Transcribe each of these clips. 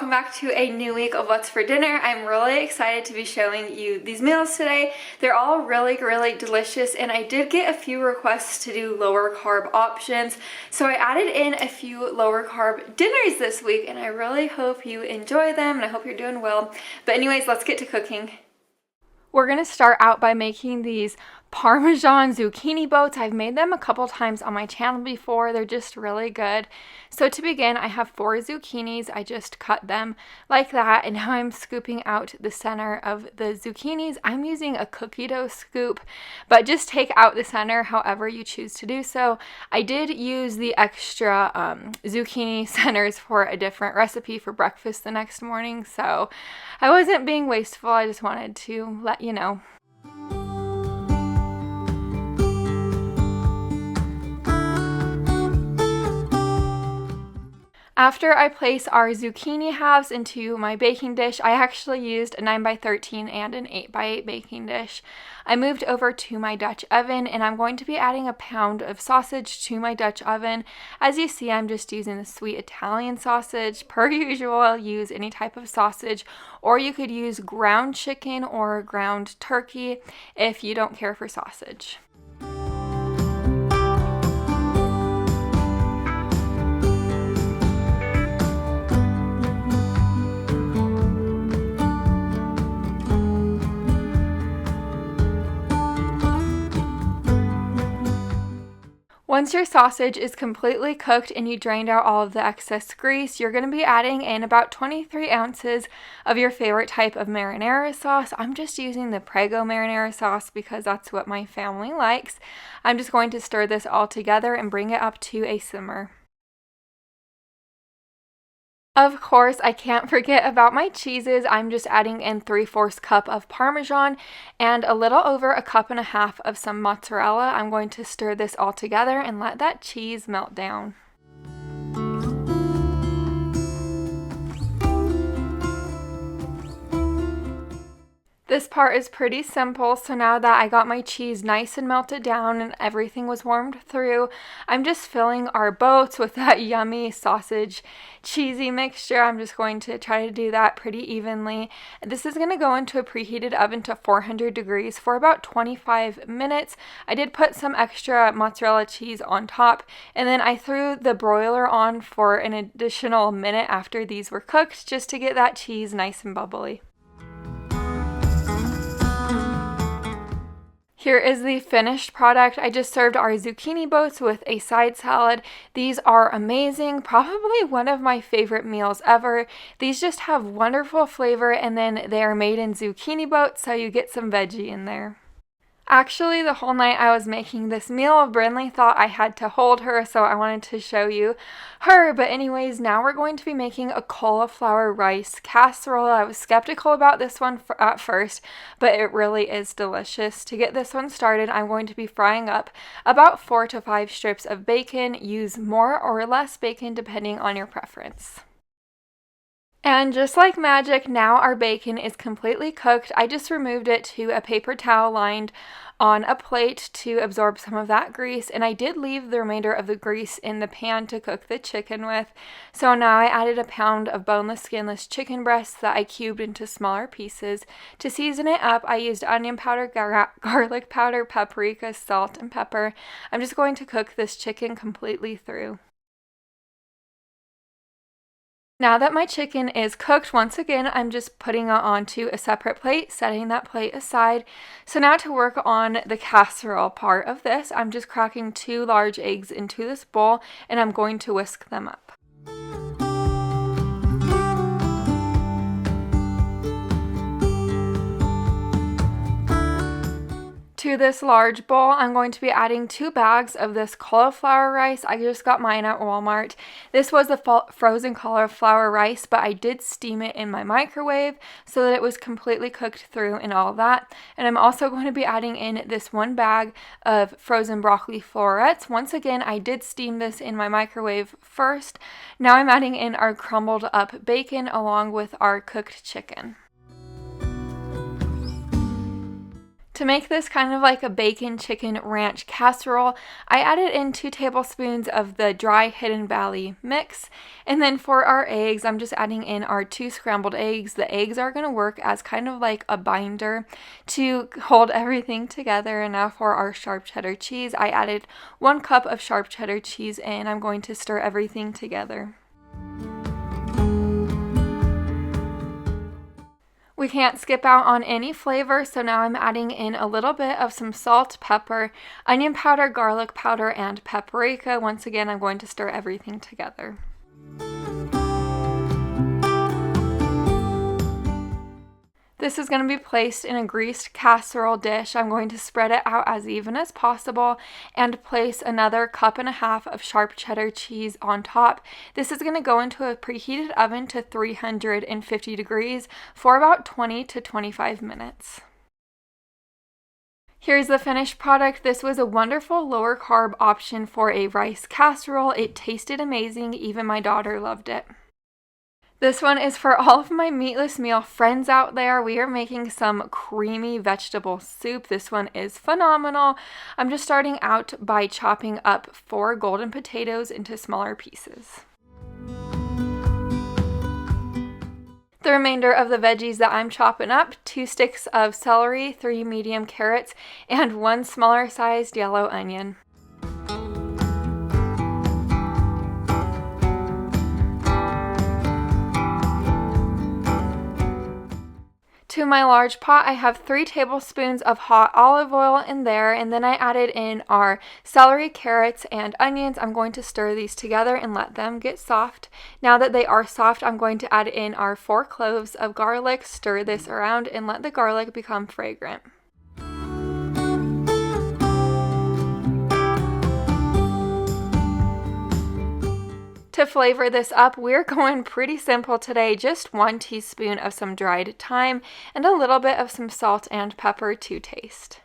welcome back to a new week of What's for Dinner. I'm really excited to be showing you these meals today. They're all really delicious, and I did get a few requests to do lower carb options, so I added in a few lower carb dinners this week, and I really hope you enjoy them and I hope you're doing well. But anyways, let's get to cooking. We're gonna start out by making these Parmesan zucchini boats. I've made them a couple times on my channel before. They're just really good. So to begin, I have 4 zucchinis. I just cut them like that, and now I'm scooping out the center of the zucchinis. I'm using a cookie dough scoop, but just take out the center however you choose to do so. I did use the extra zucchini centers for a different recipe for breakfast the next morning, so I wasn't being wasteful. I just wanted to let you know. After I place our zucchini halves into my baking dish, I actually used a 9x13 and an 8x8 baking dish. I moved over to my Dutch oven, and I'm going to be adding a pound of sausage to my Dutch oven. As you see, I'm just using the sweet Italian sausage. Per usual, use any type of sausage, or you could use ground chicken or ground turkey if you don't care for sausage. Once your sausage is completely cooked and you drained out all of the excess grease, you're going to be adding in about 23 ounces of your favorite type of marinara sauce. I'm just using the Prego marinara sauce because that's what my family likes. I'm just going to stir this all together and bring it up to a simmer. Of course, I can't forget about my cheeses. I'm just adding in 3/4 cup of Parmesan and a little over a cup and a half of some mozzarella. I'm going to stir this all together and let that cheese melt down. This part is pretty simple, so now that I got my cheese nice and melted down and everything was warmed through, I'm just filling our boats with that yummy sausage cheesy mixture. I'm just going to try to do that pretty evenly. This is going to go into a preheated oven to 400 degrees for about 25 minutes. I did put some extra mozzarella cheese on top, and then I threw the broiler on for an additional minute after these were cooked just to get that cheese nice and bubbly. Here is the finished product. I just served our zucchini boats with a side salad. These are amazing, probably one of my favorite meals ever. These just have wonderful flavor, and then they are made in zucchini boats, so you get some veggie in there. Actually, the whole night I was making this meal, Brindley thought I had to hold her, so I wanted to show you her. But anyways, now we're going to be making a cauliflower rice casserole. I was skeptical about this one at first, but it really is delicious. To get this one started, I'm going to be frying up about 4 to 5 strips of bacon. Use more or less bacon depending on your preference. And just like magic, now our bacon is completely cooked. I just removed it to a paper towel lined on a plate to absorb some of that grease, and I did leave the remainder of the grease in the pan to cook the chicken with. So now I added a pound of boneless, skinless chicken breasts that I cubed into smaller pieces. To season it up, I used onion powder, garlic powder, paprika, salt, and pepper. I'm just going to cook this chicken completely through. Now that my chicken is cooked, once again, I'm just putting it onto a separate plate, setting that plate aside. So now to work on the casserole part of this, I'm just cracking 2 large eggs into this bowl, and I'm going to whisk them up. To this large bowl, I'm going to be adding 2 bags of this cauliflower rice. I just got mine at Walmart. This was a frozen cauliflower rice, but I did steam it in my microwave so that it was completely cooked through and all that. And I'm also going to be adding in this 1 bag of frozen broccoli florets. Once again, I did steam this in my microwave first. Now I'm adding in our crumbled up bacon along with our cooked chicken. To make this kind of like a bacon chicken ranch casserole, I added in 2 tablespoons of the dry Hidden Valley mix. And then for our eggs, I'm just adding in our 2 scrambled eggs. The eggs are going to work as kind of like a binder to hold everything together. And now for our sharp cheddar cheese, I added 1 cup of sharp cheddar cheese and I'm going to stir everything together. We can't skip out on any flavor, so now I'm adding in a little bit of some salt, pepper, onion powder, garlic powder, and paprika. Once again, I'm going to stir everything together. This is going to be placed in a greased casserole dish. I'm going to spread it out as even as possible and place another 1.5 cups of sharp cheddar cheese on top. This is going to go into a preheated oven to 350 degrees for about 20 to 25 minutes. Here's the finished product. This was a wonderful lower carb option for a rice casserole. It tasted amazing. Even my daughter loved it. This one is for all of my meatless meal friends out there. We are making some creamy vegetable soup. This one is phenomenal. I'm just starting out by chopping up 4 golden potatoes into smaller pieces. The remainder of the veggies that I'm chopping up, 2 sticks of celery, 3 medium carrots, and 1 smaller sized yellow onion. To my large pot, I have 3 tablespoons of hot olive oil in there, and then I added in our celery, carrots, and onions. I'm going to stir these together and let them get soft. Now that they are soft, I'm going to add in our 4 cloves of garlic, stir this around, and let the garlic become fragrant. To flavor this up, we're going pretty simple today. Just 1 teaspoon of some dried thyme and a little bit of some salt and pepper to taste.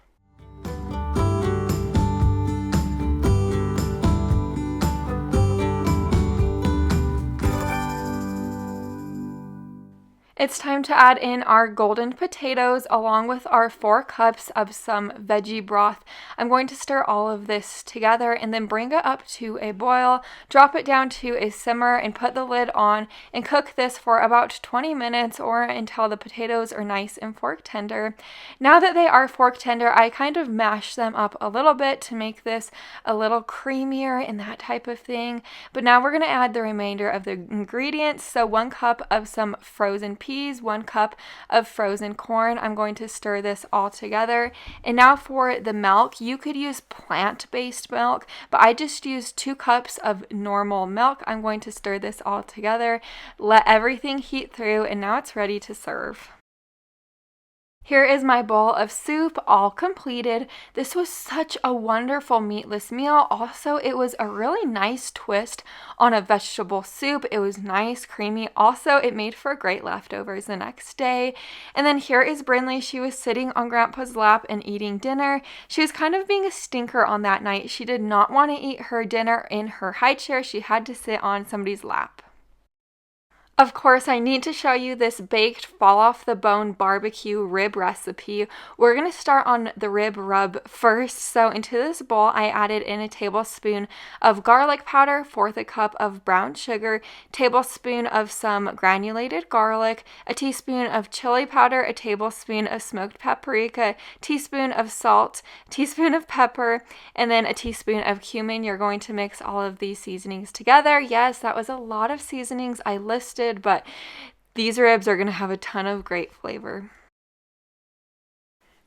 It's time to add in our golden potatoes along with our 4 cups of some veggie broth. I'm going to stir all of this together and then bring it up to a boil, drop it down to a simmer, and put the lid on and cook this for about 20 minutes or until the potatoes are nice and fork tender. Now that they are fork tender, I kind of mash them up a little bit to make this a little creamier and that type of thing. But now we're going to add the remainder of the ingredients. So 1 cup of some frozen peas, 1 cup of frozen corn. I'm going to stir this all together. And now for the milk, you could use plant-based milk, but I just used 2 cups of normal milk. I'm going to stir this all together, let everything heat through, and now it's ready to serve. Here is my bowl of soup, all completed. This was such a wonderful meatless meal. Also, it was a really nice twist on a vegetable soup. It was nice, creamy. Also, it made for great leftovers the next day. And then here is Brinley. She was sitting on Grandpa's lap and eating dinner. She was kind of being a stinker on that night. She did not want to eat her dinner in her high chair. She had to sit on somebody's lap. Of course, I need to show you this baked fall-off-the-bone barbecue rib recipe. We're going to start on the rib rub first. So into this bowl, I added in a tablespoon of garlic powder, 1/4 cup of brown sugar, tablespoon of some granulated garlic, a teaspoon of chili powder, a tablespoon of smoked paprika, teaspoon of salt, teaspoon of pepper, and then a teaspoon of cumin. You're going to mix all of these seasonings together. Yes, that was a lot of seasonings I listed, but these ribs are going to have a ton of great flavor.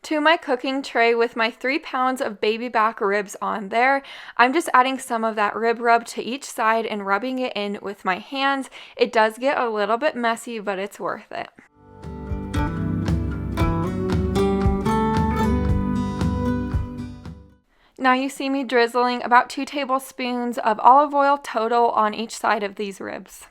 To my cooking tray with my 3 pounds of baby back ribs on there, I'm just adding some of that rib rub to each side and rubbing it in with my hands. It does get a little bit messy, but it's worth it. Now you see me drizzling about 2 tablespoons of olive oil total on each side of these ribs.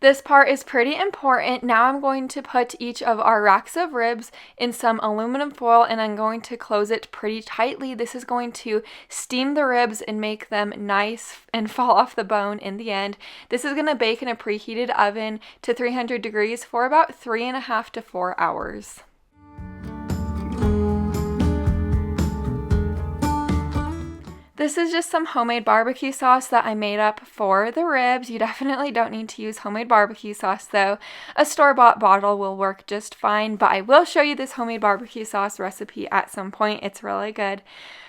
This part is pretty important. Now I'm going to put each of our racks of ribs in some aluminum foil and I'm going to close it pretty tightly. This is going to steam the ribs and make them nice and fall off the bone in the end. This is going to bake in a preheated oven to 300 degrees for about 3.5 to 4 hours. This is just some homemade barbecue sauce that I made up for the ribs. You definitely don't need to use homemade barbecue sauce though. A store-bought bottle will work just fine, but I will show you this homemade barbecue sauce recipe at some point. It's really good.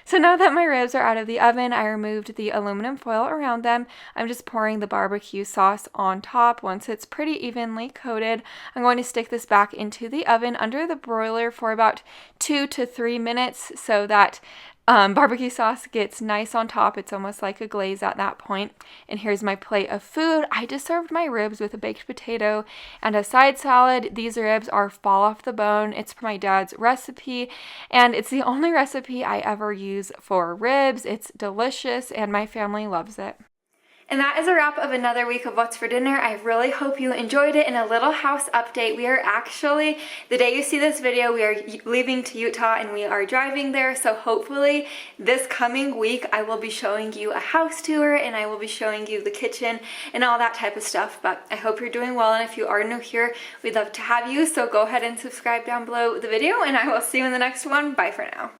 So now that my ribs are out of the oven, I removed the aluminum foil around them. I'm just pouring the barbecue sauce on top. Once it's pretty evenly coated, I'm going to stick this back into the oven under the broiler for about 2 to 3 minutes so that barbecue sauce gets nice on top. It's almost like a glaze at that point. And here's my plate of food. I just served my ribs with a baked potato and a side salad. These ribs are fall off the bone. It's my dad's recipe, and it's the only recipe I ever use for ribs. It's delicious, and my family loves it. And that is a wrap of another week of What's for Dinner. I really hope you enjoyed it. And a little house update. We are actually, the day you see this video, we are leaving to Utah and we are driving there. So hopefully this coming week I will be showing you a house tour and I will be showing you the kitchen and all that type of stuff. But I hope you're doing well, and if you are new here, we'd love to have you. So go ahead and subscribe down below the video, and I will see you in the next one. Bye for now.